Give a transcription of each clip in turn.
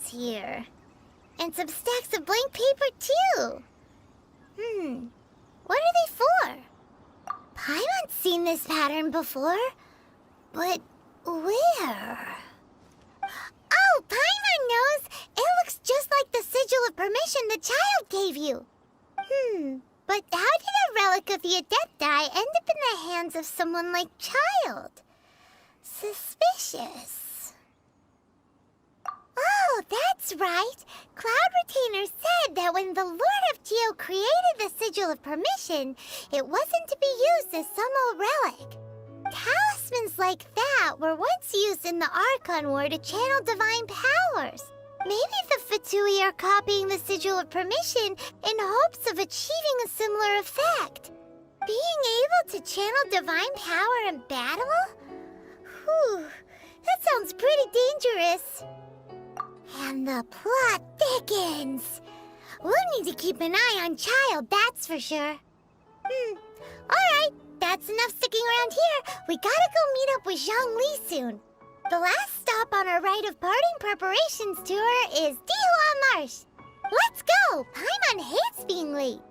Here. And some stacks of blank paper, too. What are they for? Paimon's seen this pattern before. But where? Oh, Paimon knows! It looks just like the sigil of permission the child gave you. But how did a relic of the Adepti end up in the hands of someone like Child? Suspicious. Oh, that's right. Cloud Retainer said that when the Lord of Geo created the Sigil of Permission, it wasn't to be used as some old relic. Talismans like that were once used in the Archon War to channel divine powers. Maybe the Fatui are copying the Sigil of Permission in hopes of achieving a similar effect. Being able to channel divine power in battle? Whew, that sounds pretty dangerous. And the plot thickens. We'll need to keep an eye on Child, that's for sure. Alright, that's enough sticking around here. We gotta go meet up with Zhongli soon. The last stop on our rite of parting preparations tour is Dihua Marsh. Let's go! Paimon hates being late.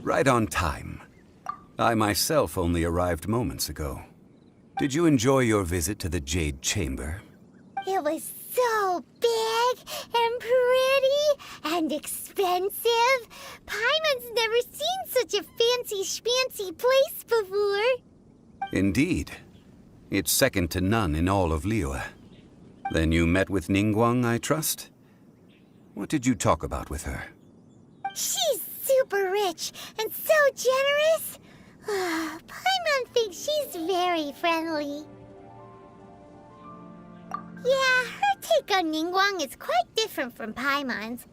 Right on time. I myself only arrived moments ago. Did you enjoy your visit to the Jade Chamber? It was so big and pretty and expensive. Paimon's never seen such a fancy schmancy place before. Indeed. It's second to none in all of Liyue. Then you met with Ningguang, I trust? What did you talk about with her? She's super rich and so generous. Paimon thinks she's very friendly. Yeah, her take on Ningguang is quite different from Paimon's.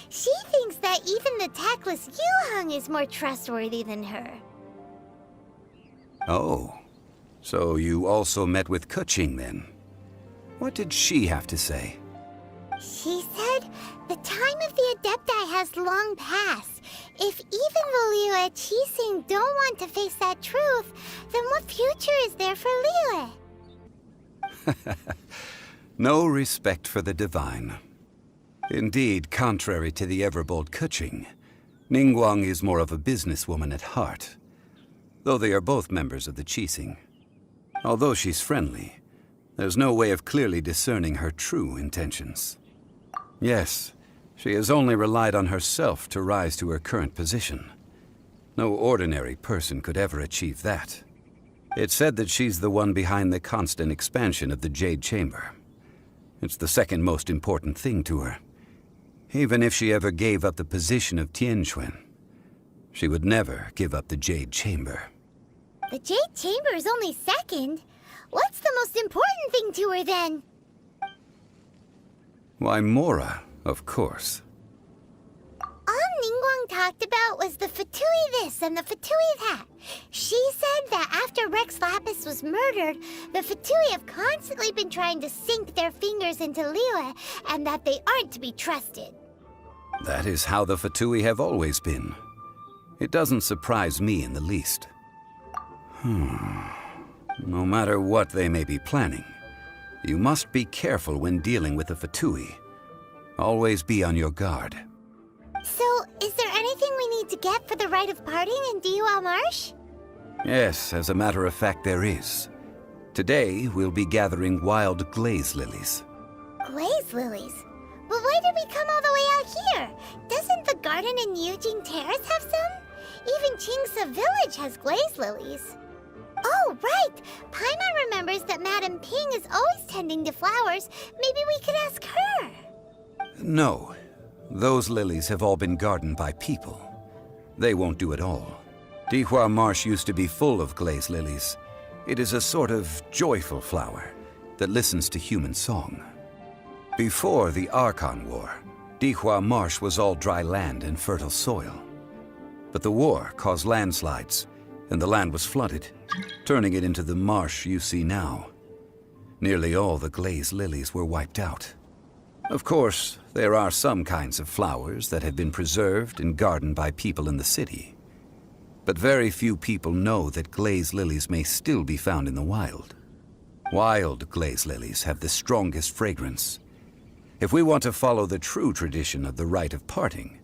She thinks that even the tactless Yuheng is more trustworthy than her. Oh, so you also met with Keqing then? What did she have to say? She said the time of the Adepti has long passed. If even the Liyue Qixing don't want to face that truth, then what future is there for Liyue? No respect for the divine. Indeed, contrary to the ever-bold Keqing, Ningguang is more of a businesswoman at heart, though they are both members of the Qixing. Although she's friendly, there's no way of clearly discerning her true intentions. Yes, she has only relied on herself to rise to her current position. No ordinary person could ever achieve that. It's said that she's the one behind the constant expansion of the Jade Chamber. It's the second most important thing to her. Even if she ever gave up the position of Tianquan, she would never give up the Jade Chamber. The Jade Chamber is only second. What's the most important thing to her then? Why, Mora, of course. All Ningguang talked about was the Fatui this and the Fatui that. She said that after Rex Lapis was murdered, the Fatui have constantly been trying to sink their fingers into Liyue, and that they aren't to be trusted. That is how the Fatui have always been. It doesn't surprise me in the least. No matter what they may be planning, you must be careful when dealing with the Fatui. Always be on your guard. So, is there anything we need to get for the rite of parting in Dihua Marsh? Yes, as a matter of fact, there is. Today, we'll be gathering wild glaze lilies. Glaze lilies? But why did we come all the way out here? Doesn't the garden in Yujing Terrace have some? Even Qingse Village has glaze lilies. Oh, right! Paimon remembers that Madame Ping is always tending to flowers. Maybe we could ask her. No. Those lilies have all been gardened by people. They won't do it all. Teyvat Marsh used to be full of glaze lilies. It is a sort of joyful flower that listens to human song. Before the Archon War, Teyvat Marsh was all dry land and fertile soil. But the war caused landslides, and the land was flooded, turning it into the marsh you see now. Nearly all the glaze lilies were wiped out. Of course, there are some kinds of flowers that have been preserved and gardened by people in the city. But very few people know that glaze lilies may still be found in the wild. Wild glaze lilies have the strongest fragrance. If we want to follow the true tradition of the rite of parting,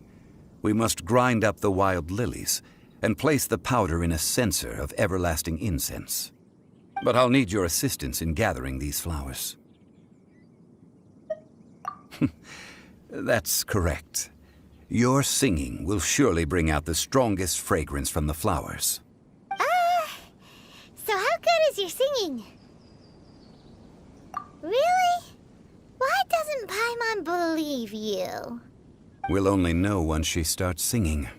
we must grind up the wild lilies and place the powder in a censer of everlasting incense. But I'll need your assistance in gathering these flowers. That's correct. Your singing will surely bring out the strongest fragrance from the flowers. So how good is your singing? Really? Why doesn't Paimon believe you? We'll only know once she starts singing.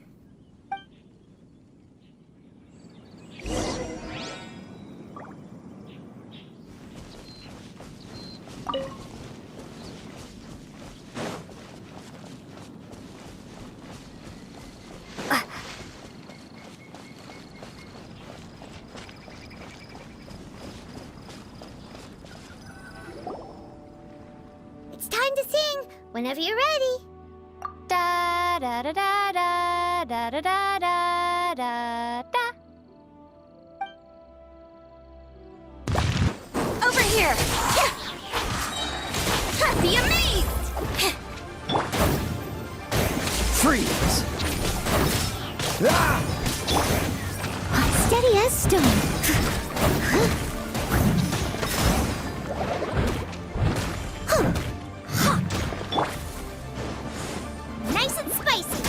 It's time to sing, whenever you're ready. Da da da da da da da da da da da. Over here! Be amazed! Freeze! Steady as stone. Nice and spicy.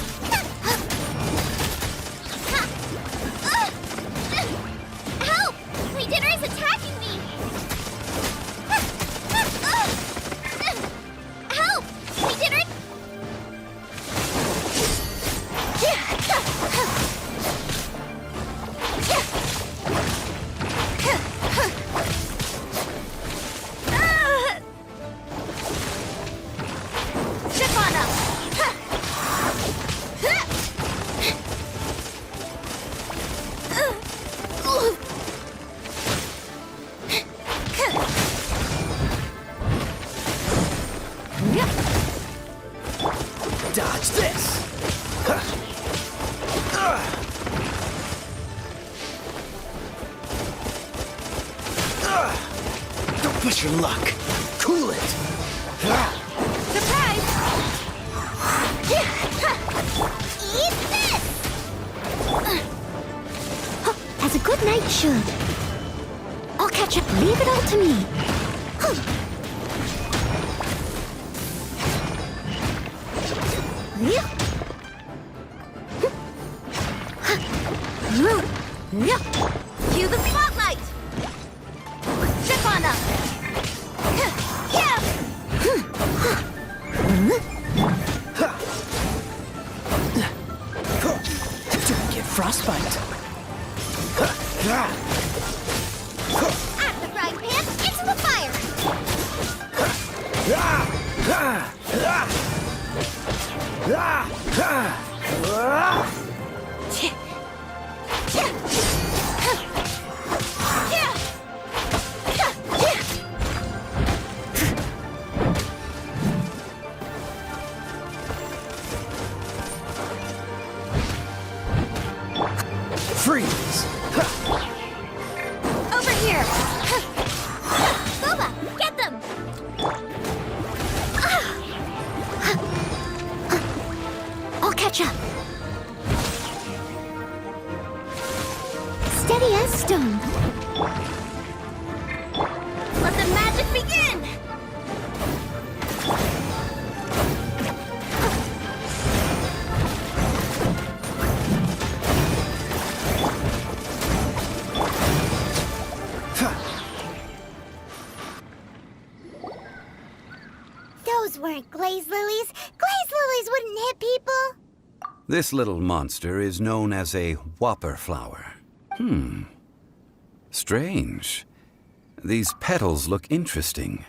Help! My dinner is attacking me. Help! My dinner. Ship on up. Dodge this! Don't push your luck. Cool it. Surprise! Eat this! As a good knight should. I'll catch up. Leave it all to me. Cue the spotlight! Ship on up! Don't get frostbite. Out the frying pan, into the fire! Freeze! Over here! Boba, get them! I'll catch up. Steady as stone. Let the magic begin! Those weren't glaze lilies. Glaze lilies wouldn't hit people. This little monster is known as a whopper flower. Strange. These petals look interesting.